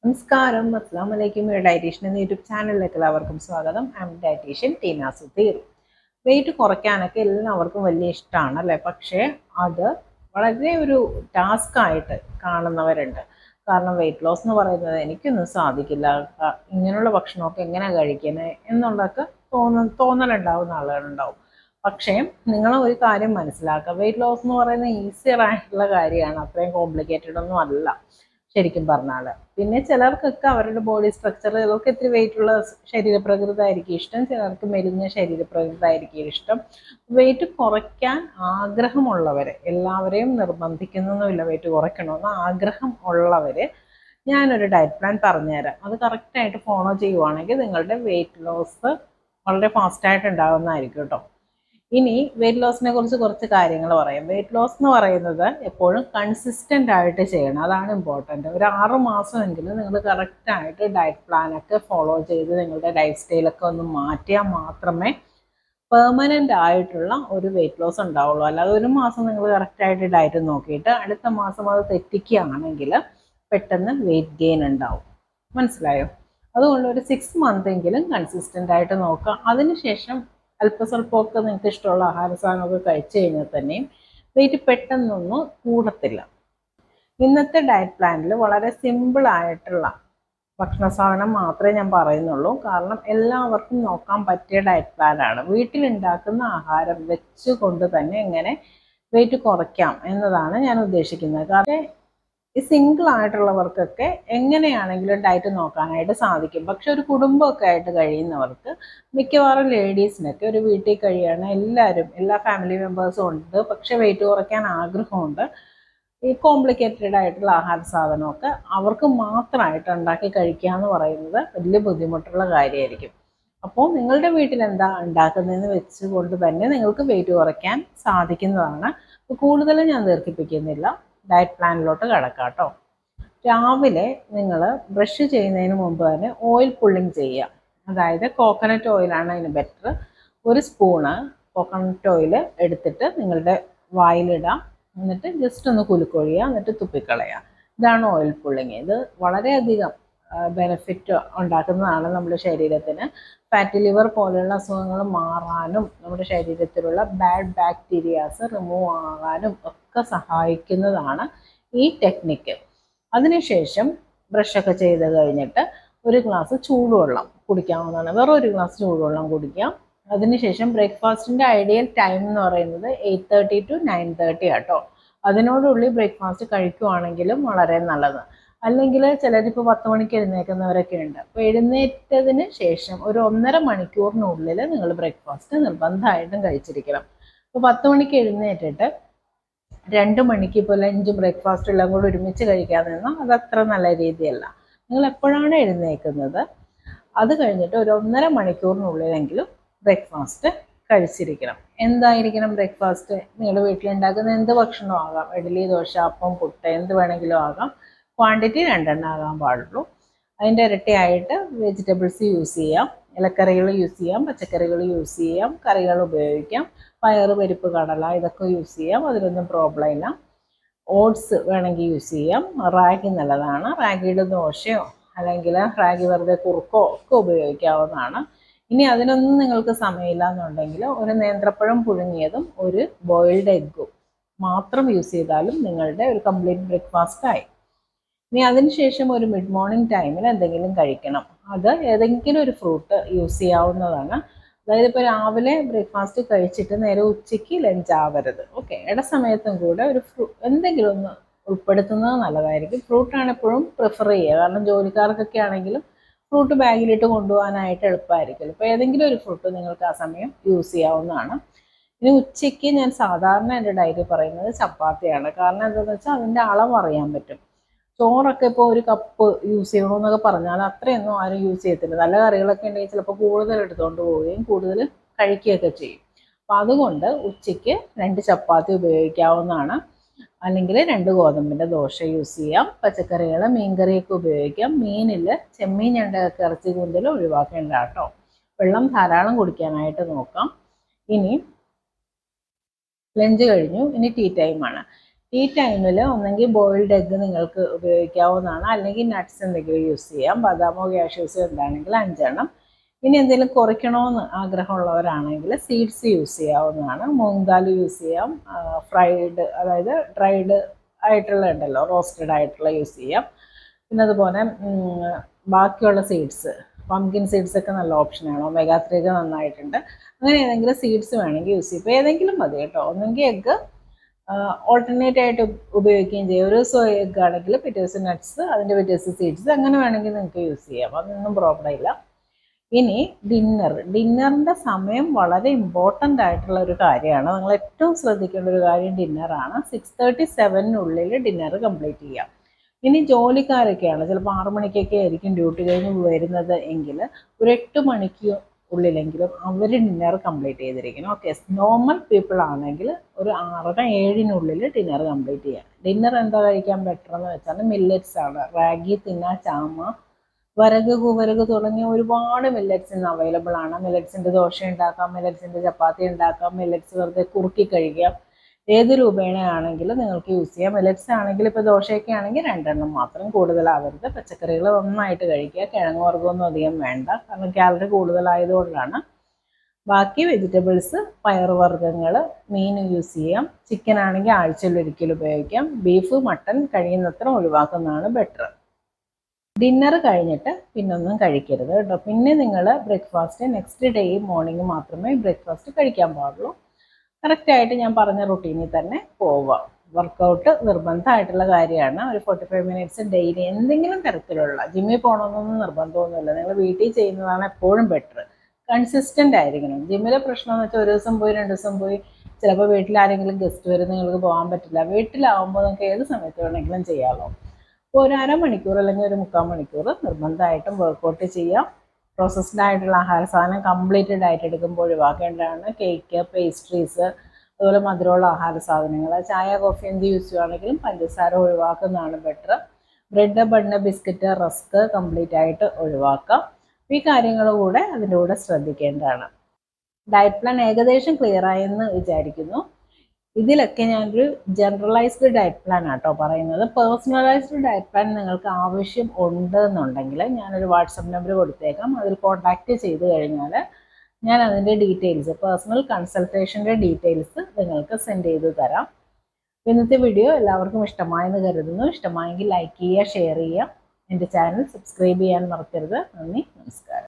നമസ്കാരം, അസ്സാം വലൈക്കും. ഡയറ്റീഷ്യൻ എന്ന യൂട്യൂബ് ചാനലിലേക്ക് എല്ലാവർക്കും സ്വാഗതം. I am dietician Teena Sudheer. Weight കുറയ്ക്കാനൊക്കെ എല്ലാവർക്കും വലിയ ഇഷ്ടമാണ് അല്ലേ? പക്ഷേ അത് വളരെ ഒരു ടാസ്ക് ആയിട്ട് കാണുന്നവരുണ്ട്. കാരണം വെയിറ്റ് ലോസ് എന്ന് പറയുന്നത് എനിക്കൊന്നും സാധിക്കില്ല, ഇങ്ങനെയുള്ള ഭക്ഷണമൊക്കെ എങ്ങനെ കഴിക്കണേ എന്നുള്ളതൊക്കെ തോന്നലുണ്ടാവുന്ന ആളുകളുണ്ടാവും. പക്ഷേ നിങ്ങൾ ഒരു കാര്യം മനസ്സിലാക്കുക, വെയിറ്റ് ലോസ് എന്ന് പറയുന്നത് ഈസിയർ ആയിട്ടുള്ള കാര്യമാണ്, അത്രയും കോംപ്ലിക്കേറ്റഡ് ഒന്നും അല്ല ശരിക്കും പറഞ്ഞാൽ. പിന്നെ ചിലർക്കൊക്കെ അവരുടെ ബോഡി സ്ട്രക്ചർ, ചിലർക്ക് ഇത്തിരി വെയിറ്റുള്ള ശരീരപ്രകൃതമായിരിക്കും ഇഷ്ടം, ചിലർക്ക് മെലിഞ്ഞ ശരീരപ്രകൃതമായിരിക്കും ഇഷ്ടം. വെയിറ്റ് കുറയ്ക്കാൻ ആഗ്രഹമുള്ളവർ, എല്ലാവരെയും നിർബന്ധിക്കുന്നൊന്നുമില്ല വെയിറ്റ് കുറയ്ക്കണമെന്ന്, ആഗ്രഹം ഉള്ളവർ ഞാനൊരു ഡയറ്റ് പ്ലാൻ പറഞ്ഞുതരാം. അത് കറക്റ്റായിട്ട് ഫോളോ ചെയ്യുവാണെങ്കിൽ നിങ്ങളുടെ വെയിറ്റ് ലോസ് വളരെ ഫാസ്റ്റായിട്ട് ഉണ്ടാകുന്നതായിരിക്കും കേട്ടോ. ഇനി വെയിറ്റ് ലോസിനെ കുറിച്ച് കുറച്ച് കാര്യങ്ങൾ പറയാം. വെയിറ്റ് ലോസ് എന്ന് പറയുന്നത് എപ്പോഴും കൺസിസ്റ്റൻ്റ് ആയിട്ട് ചെയ്യണം, അതാണ് ഇമ്പോർട്ടൻറ്റ്. ഒരു 6 മാസമെങ്കിലും നിങ്ങൾ കറക്റ്റായിട്ട് ഡയറ്റ് പ്ലാനൊക്കെ ഫോളോ ചെയ്ത് നിങ്ങളുടെ ലൈഫ് സ്റ്റൈലൊക്കെ ഒന്ന് മാറ്റിയാൽ മാത്രമേ പെർമനൻ്റ് ആയിട്ടുള്ള ഒരു വെയിറ്റ് ലോസ് ഉണ്ടാവുള്ളൂ. അല്ലാതെ ഒരു മാസം നിങ്ങൾ കറക്റ്റായിട്ട് ഡയറ്റ് നോക്കിയിട്ട് അടുത്ത മാസം അത് തെറ്റിക്കുകയാണെങ്കിൽ പെട്ടെന്ന് വെയിറ്റ് ഗെയിൻ ഉണ്ടാവും. മനസ്സിലായോ? അതുകൊണ്ട് ഒരു 6 മന്തെങ്കിലും കൺസിസ്റ്റൻ്റ് ആയിട്ട് നോക്കുക. അതിനുശേഷം അല്പസ്വല്പമൊക്കെ നിങ്ങൾക്ക് ഇഷ്ടമുള്ള ആഹാര സാധനമൊക്കെ കഴിച്ചു കഴിഞ്ഞാൽ തന്നെയും വെയിറ്റ് പെട്ടെന്നൊന്നും കൂടത്തില്ല. ഇന്നത്തെ ഡയറ്റ് പ്ലാനിൽ വളരെ സിമ്പിളായിട്ടുള്ള ഭക്ഷണ സാധനം മാത്രമേ ഞാൻ പറയുന്നുള്ളൂ. കാരണം എല്ലാവർക്കും നോക്കാൻ പറ്റിയ ഡയറ്റ് പ്ലാനാണ്. വീട്ടിലുണ്ടാക്കുന്ന ആഹാരം വെച്ചുകൊണ്ട് തന്നെ എങ്ങനെ വെയിറ്റ് കുറയ്ക്കാം എന്നതാണ് ഞാൻ ഉദ്ദേശിക്കുന്നത്. കാരണം ഈ സിംഗിൾ ആയിട്ടുള്ളവർക്കൊക്കെ എങ്ങനെയാണെങ്കിലും ഡയറ്റ് നോക്കാനായിട്ട് സാധിക്കും. പക്ഷെ ഒരു കുടുംബമൊക്കെ ആയിട്ട് കഴിയുന്നവർക്ക്, മിക്കവാറും ലേഡീസിനൊക്കെ ഒരു വീട്ടിൽ കഴിയാണ്, എല്ലാ ഫാമിലി മെമ്പേഴ്സും ഉണ്ട്, പക്ഷെ വെയിറ്റ് കുറയ്ക്കാൻ ആഗ്രഹമുണ്ട്. ഈ കോംപ്ലിക്കേറ്റഡ് ആയിട്ടുള്ള ആഹാര സാധനമൊക്കെ അവർക്ക് മാത്രമായിട്ട് ഉണ്ടാക്കി കഴിക്കുക എന്ന് പറയുന്നത് വലിയ ബുദ്ധിമുട്ടുള്ള കാര്യമായിരിക്കും. അപ്പോൾ നിങ്ങളുടെ വീട്ടിൽ എന്താ ഉണ്ടാക്കുന്നതെന്ന് വെച്ചുകൊണ്ട് തന്നെ നിങ്ങൾക്ക് വെയിറ്റ് കുറയ്ക്കാൻ സാധിക്കുന്നതാണ്. കൂടുതൽ ഞാൻ ദീർഘിപ്പിക്കുന്നില്ല, ഡയറ്റ് പ്ലാനിലോട്ട് കിടക്കാം കേട്ടോ. രാവിലെ നിങ്ങൾ ബ്രഷ് ചെയ്യുന്നതിന് മുമ്പ് തന്നെ ഓയിൽ പുള്ളിങ് ചെയ്യുക. അതായത് കോക്കനട്ട് ഓയിലാണ് അതിന് ബെറ്റർ. 1 സ്പൂണ് കോക്കനട്ട് ഓയിൽ എടുത്തിട്ട് നിങ്ങളുടെ വായിലിടാം, എന്നിട്ട് ജസ്റ്റ് ഒന്ന് കുലുക്കൊഴിയുക, എന്നിട്ട് തുപ്പിക്കളയുക. ഇതാണ് ഓയിൽ പുള്ളിങ്. ഇത് വളരെയധികം ബെനിഫിറ്റ് ഉണ്ടാക്കുന്നതാണ് നമ്മുടെ ശരീരത്തിന്. ഫാറ്റി ലിവർ പോലെയുള്ള അസുഖങ്ങൾ മാറാനും നമ്മുടെ ശരീരത്തിലുള്ള ബാഡ് ബാക്ടീരിയാസ് റിമൂവ് ആകാനും ഒക്കെ സഹായിക്കുന്നതാണ് ഈ ടെക്നിക്ക്. അതിനുശേഷം ബ്രഷൊക്കെ ചെയ്ത് കഴിഞ്ഞിട്ട് ഒരു ഗ്ലാസ് ചൂടുവെള്ളം കുടിക്കാവുന്നതാണ്. വേറെ ഒരു ഗ്ലാസ് ചൂടുവെള്ളം കുടിക്കാം. അതിനുശേഷം ബ്രേക്ക്ഫാസ്റ്റിൻ്റെ ഐഡിയൽ ടൈം എന്ന് പറയുന്നത് 8:30 to 9:30 ആട്ടോ. അതിനോടുള്ളിൽ ബ്രേക്ക്ഫാസ്റ്റ് കഴിക്കുവാണെങ്കിലും വളരെ നല്ലത്. അല്ലെങ്കിൽ ചിലരിപ്പോൾ 10 മണിക്ക് എഴുന്നേൽക്കുന്നവരൊക്കെ ഉണ്ട്. അപ്പോൾ എഴുന്നേറ്റതിന് ശേഷം ഒരു 1.5 മണിക്കൂറിനുള്ളിൽ നിങ്ങൾ ബ്രേക്ക്ഫാസ്റ്റ് നിർബന്ധമായിട്ടും കഴിച്ചിരിക്കണം. അപ്പോൾ 10 മണിക്ക് എഴുന്നേറ്റിട്ട് 2 മണിക്ക് ഇപ്പോൾ ലഞ്ചും ബ്രേക്ക്ഫാസ്റ്റും എല്ലാം കൂടി ഒരുമിച്ച് കഴിക്കാതെ നിന്നാൽ അത് അത്ര നല്ല രീതിയല്ല. നിങ്ങൾ എപ്പോഴാണ് എഴുന്നേൽക്കുന്നത് അത് കഴിഞ്ഞിട്ട് ഒരു 1.5 മണിക്കൂറിനുള്ളിലെങ്കിലും ബ്രേക്ക്ഫാസ്റ്റ് കഴിച്ചിരിക്കണം. എന്തായിരിക്കണം ബ്രേക്ക്ഫാസ്റ്റ്? നിങ്ങളുടെ വീട്ടിലുണ്ടാക്കുന്ന എന്ത് ഭക്ഷണവും ആകാം, ഇഡ്ഡലി, ദോശ, അപ്പം, പുട്ട്, എന്ത് വേണമെങ്കിലും ആകാം. ക്വാണ്ടിറ്റി 2 എണ്ണം ആകാൻ പാടുള്ളൂ. അതിൻ്റെ ഇരട്ടിയായിട്ട് വെജിറ്റബിൾസ് യൂസ് ചെയ്യാം, ഇലക്കറികൾ യൂസ് ചെയ്യാം, പച്ചക്കറികൾ യൂസ് ചെയ്യാം, കറികൾ ഉപയോഗിക്കാം, പയറ്, പരിപ്പ്, കടല ഇതൊക്കെ യൂസ് ചെയ്യാം, അതിലൊന്നും പ്രോബ്ലം ഇല്ല. ഓട്സ് വേണമെങ്കിൽ യൂസ് ചെയ്യാം. റാഗി നല്ലതാണ്. റാഗിയുടെ ദോശയോ അല്ലെങ്കിൽ റാഗി വെറുതെ കുറുക്കോ ഒക്കെ ഉപയോഗിക്കാവുന്നതാണ്. ഇനി അതിനൊന്നും നിങ്ങൾക്ക് സമയമില്ല എന്നുണ്ടെങ്കിൽ ഒരു നേന്ത്രപ്പഴം പുഴുങ്ങിയതും ഒരു ബോയിൽഡ് എഗ്ഗും മാത്രം യൂസ് ചെയ്താലും നിങ്ങളുടെ ഒരു കംപ്ലീറ്റ് ബ്രേക്ക്ഫാസ്റ്റായി. ഇനി അതിനുശേഷം ഒരു മിഡ് മോർണിംഗ് ടൈമിൽ എന്തെങ്കിലും കഴിക്കണം. അത് ഏതെങ്കിലും ഒരു ഫ്രൂട്ട് യൂസ് ചെയ്യാവുന്നതാണ്. അതായത് ഇപ്പോൾ രാവിലെ ബ്രേക്ക്ഫാസ്റ്റ് കഴിച്ചിട്ട് നേരെ ഉച്ചയ്ക്ക് ലഞ്ച് ആവരുത്. ഓക്കെ, ഇടസമയത്തും കൂടെ ഒരു എന്തെങ്കിലും ഒന്ന് ഉൾപ്പെടുത്തുന്നത് നല്ലതായിരിക്കും. ഫ്രൂട്ടാണ് എപ്പോഴും പ്രിഫർ ചെയ്യുക. കാരണം ജോലിക്കാർക്കൊക്കെ ആണെങ്കിലും ഫ്രൂട്ട് ബാഗിലിട്ട് കൊണ്ടുപോകാനായിട്ട് എളുപ്പമായിരിക്കും. ഇപ്പോൾ ഏതെങ്കിലും ഒരു ഫ്രൂട്ട് നിങ്ങൾക്ക് ആ സമയം യൂസ് ചെയ്യാവുന്നതാണ്. ഇനി ഉച്ചയ്ക്ക് ഞാൻ സാധാരണ എൻ്റെ ഡയറ്റ് പറയുന്നത് ചപ്പാത്തിയാണ്. കാരണം എന്താണെന്ന് വെച്ചാൽ അതിൻ്റെ അളവ് അറിയാൻ പറ്റും. ചോറൊക്കെ ഇപ്പോൾ ഒരു കപ്പ് യൂസ് ചെയ്യണമെന്നൊക്കെ പറഞ്ഞാൽ അത്രയൊന്നും ആരും യൂസ് ചെയ്യത്തില്ല. നല്ല കറികളൊക്കെ ഉണ്ടെങ്കിൽ ചിലപ്പോൾ കൂടുതൽ എടുത്തുകൊണ്ട് പോവുകയും കൂടുതൽ കഴിക്കുകയൊക്കെ ചെയ്യും. അപ്പം അതുകൊണ്ട് ഉച്ചയ്ക്ക് 2 ചപ്പാത്തി ഉപയോഗിക്കാവുന്നതാണ്. അല്ലെങ്കിൽ 2 ഗോതമ്പിൻ്റെ ദോശ യൂസ് ചെയ്യാം. പച്ചക്കറികൾ, മീൻകറിയൊക്കെ ഉപയോഗിക്കാം. മീനിൽ ചെമ്മീൻ, ഞണ്ടൊക്കെ ഇറച്ചി കൂന്തൽ ഒഴിവാക്കേണ്ട കേട്ടോ. വെള്ളം ധാരാളം കുടിക്കാനായിട്ട് നോക്കാം. ഇനി ലഞ്ച് കഴിഞ്ഞു, ഇനി ടീ ടൈമാണ്. ഈ ടൈമിൽ ഒന്നെങ്കിൽ ബോയിൽഡ് എഗ്ഗ് നിങ്ങൾക്ക് ഉപയോഗിക്കാവുന്നതാണ്, അല്ലെങ്കിൽ നട്ട്സ് എന്തെങ്കിലും യൂസ് ചെയ്യാം. ബദാമോ കാഷ്യൂസോ എന്താണെങ്കിൽ 5 എണ്ണം. ഇനി എന്തെങ്കിലും കുറയ്ക്കണമെന്ന് ആഗ്രഹമുള്ളവരാണെങ്കിൽ സീഡ്സ് യൂസ് ചെയ്യാവുന്നതാണ്. മൂങ് ദാൽ യൂസ് ചെയ്യാം, ഫ്രൈഡ് അതായത് ഡ്രൈഡ് ആയിട്ടുള്ള ഉണ്ടല്ലോ, റോസ്റ്റഡ് ആയിട്ടുള്ള യൂസ് ചെയ്യാം. പിന്നെ അതുപോലെ ബാക്കിയുള്ള സീഡ്സ്, പംകിൻ സീഡ്സ് ഒക്കെ നല്ല ഓപ്ഷനാണ്. ഒമേഗ 3 ഒക്കെ നന്നായിട്ടുണ്ട്. അങ്ങനെ ഏതെങ്കിലും സീഡ്സ് വേണമെങ്കിൽ യൂസ് ചെയ്യും. ഇപ്പോൾ ഏതെങ്കിലും മതി കേട്ടോ. ഒന്നെങ്കിൽ എഗ്ഗ് ഓൾട്ടർനേറ്റ് ആയിട്ട് ഉപയോഗിക്കുകയും ചെയ്യും. ഒരു ദിവസം എഗ്ഗ് ആണെങ്കിൽ പിറ്റേ ദിവസം നട്ട്സ്, അതിൻ്റെ പിറ്റേ ദിവസം സീഡ്സ്, അങ്ങനെ വേണമെങ്കിൽ നിങ്ങൾക്ക് യൂസ് ചെയ്യാം. അതൊന്നും പ്രോബ്ലം ഇല്ല. ഇനി ഡിന്നറിൻ്റെ സമയം വളരെ ഇമ്പോർട്ടൻ്റ് ആയിട്ടുള്ള ഒരു കാര്യമാണ്. നിങ്ങൾ ഏറ്റവും ശ്രദ്ധിക്കേണ്ട ഒരു കാര്യം ഡിന്നറാണ്. 6:37 ഡിന്നർ കംപ്ലീറ്റ് ചെയ്യാം. ഇനി ജോലിക്കാരൊക്കെയാണ്, ചിലപ്പോൾ 6 മണിക്കൊക്കെ ആയിരിക്കും ഡ്യൂട്ടി കഴിഞ്ഞ് വരുന്നത് എങ്കിൽ ഒരു 8 മണിക്ക് ഉള്ളിലെങ്കിലും അവർ ഡിന്നർ കംപ്ലീറ്റ് ചെയ്തിരിക്കണം. ഓക്കെ, നോർമൽ പീപ്പിൾ ആണെങ്കിൽ ഒരു 6:30-7 ഡിന്നർ കംപ്ലീറ്റ് ചെയ്യാം. ഡിന്നർ എന്താ കഴിക്കാൻ ബെറ്റർ എന്ന് വെച്ചാൽ മില്ലറ്റ്സ് ആണ്. റാഗി, തിന, ചാമ, വരക്, കുവരക് തുടങ്ങിയ ഒരുപാട് മില്ലറ്റ്സ് ഇന്ന് അവൈലബിൾ ആണ്. മില്ലറ്റ്സിൻ്റെ ദോശ ഉണ്ടാക്കാം, മില്ലറ്റ്സിൻ്റെ ചപ്പാത്തി ഉണ്ടാക്കാം, മില്ലറ്റ്സ് വെറുതെ കുറുക്കി കഴിക്കാം. ഏത് രൂപേണയാണെങ്കിലും നിങ്ങൾക്ക് യൂസ് ചെയ്യാം. മില്ലറ്റ്സ് ആണെങ്കിൽ ഇപ്പോൾ ദോശയൊക്കെ ആണെങ്കിൽ 2 എണ്ണം മാത്രം, കൂടുതലാവരുത്. പച്ചക്കറികൾ നന്നായിട്ട് കഴിക്കുക. കിഴങ്ങ് വർഗ്ഗമൊന്നും അധികം വേണ്ട, കാരണം കാലറി കൂടുതലായതുകൊണ്ടാണ്. ബാക്കി വെജിറ്റബിൾസ്, പയറുവർഗ്ഗങ്ങൾ, മീൻ യൂസ് ചെയ്യാം. ചിക്കൻ ആണെങ്കിൽ ആഴ്ചയിലൊരിക്കൽ ഉപയോഗിക്കാം. ബീഫ്, മട്ടൺ കഴിയുന്നത്ര ഒഴിവാക്കുന്നതാണ് ബെറ്റർ. ഡിന്നർ കഴിഞ്ഞിട്ട് പിന്നൊന്നും കഴിക്കരുത് കേട്ടോ. പിന്നെ നിങ്ങൾ ബ്രേക്ക്ഫാസ്റ്റ് നെക്സ്റ്റ് ഡേ മോർണിംഗ് മാത്രമേ ബ്രേക്ക്ഫാസ്റ്റ് കഴിക്കാൻ പാടുള്ളൂ. കറക്റ്റായിട്ട് ഞാൻ പറഞ്ഞ റുട്ടീനിൽ തന്നെ പോവുക. വർക്കൗട്ട് നിർബന്ധമായിട്ടുള്ള കാര്യമാണ്. ഒരു 45 മിനിറ്റ്സ് ഡെയിലി എന്തെങ്കിലും തരത്തിലുള്ള, ജിമ്മിൽ പോകണമെന്നൊന്നും നിർബന്ധമൊന്നുമില്ല. നിങ്ങൾ വീട്ടിൽ ചെയ്യുന്നതാണ് എപ്പോഴും ബെറ്റർ. കൺസിസ്റ്റൻ്റ് ആയിരിക്കണം. ജിമ്മിലെ പ്രശ്നം എന്ന് വെച്ചാൽ ഒരു ദിവസം പോയി 2 ദിവസം പോയി ചിലപ്പോൾ വീട്ടിൽ ആരെങ്കിലും ഗസ്റ്റ് വരും, നിങ്ങൾക്ക് പോകാൻ പറ്റില്ല. വീട്ടിലാവുമ്പോൾ നിങ്ങൾക്ക് ഏത് സമയത്ത് വേണമെങ്കിലും ചെയ്യാമല്ലോ. അപ്പോൾ ഒരു അരമണിക്കൂർ അല്ലെങ്കിൽ ഒരു 3/4 മണിക്കൂർ നിർബന്ധമായിട്ടും വർക്കൗട്ട് ചെയ്യാം. പ്രോസസ്ഡ് ആയിട്ടുള്ള ആഹാര സാധനം കംപ്ലീറ്റ് ഡയറ്റ് എടുക്കുമ്പോൾ ഒഴിവാക്കേണ്ടതാണ്. കേക്ക്, പേസ്ട്രീസ്, അതുപോലെ മധുരമുള്ള ആഹാര സാധനങ്ങൾ, ചായ, കോഫി എന്ത് യൂസ് ചെയ്യുകയാണെങ്കിലും പഞ്ചസാര ഒഴിവാക്കുന്നതാണ് better. Bread, bun, biscuit, rusk complete ആയിട്ട് ഒഴിവാക്കാം. ഈ കാര്യങ്ങൾ കൂടെ അതിൻ്റെ കൂടെ ശ്രദ്ധിക്കേണ്ടതാണ്. ഡയറ്റ് പ്ലാൻ ഏകദേശം ക്ലിയർ ആയെന്ന് വിചാരിക്കുന്നു. ഇതിലൊക്കെ ഞാനൊരു ജനറലൈസ്ഡ് ഡയറ്റ് പ്ലാൻ ആട്ടോ പറയുന്നത്. പേഴ്സണലൈസ്ഡ് ഡയറ്റ് പ്ലാൻ നിങ്ങൾക്ക് ആവശ്യം ഉണ്ട് എന്നുണ്ടെങ്കിൽ ഞാനൊരു വാട്സപ്പ് നമ്പർ കൊടുത്തേക്കാം. അതിൽ കോൺടാക്റ്റ് ചെയ്ത് കഴിഞ്ഞാൽ ഞാൻ അതിൻ്റെ ഡീറ്റെയിൽസ്, പേഴ്സണൽ കൺസൾട്ടേഷൻ്റെ ഡീറ്റെയിൽസ് നിങ്ങൾക്ക് സെൻഡ് ചെയ്ത് തരാം. ഇന്നത്തെ വീഡിയോ എല്ലാവർക്കും ഇഷ്ടമായെന്ന് കരുതുന്നു. ഇഷ്ടമായെങ്കിൽ ലൈക്ക് ചെയ്യുക, ഷെയർ ചെയ്യുക. എൻ്റെ ചാനൽ സബ്സ്ക്രൈബ് ചെയ്യാൻ മറക്കരുത്. നന്ദി, നമസ്കാരം.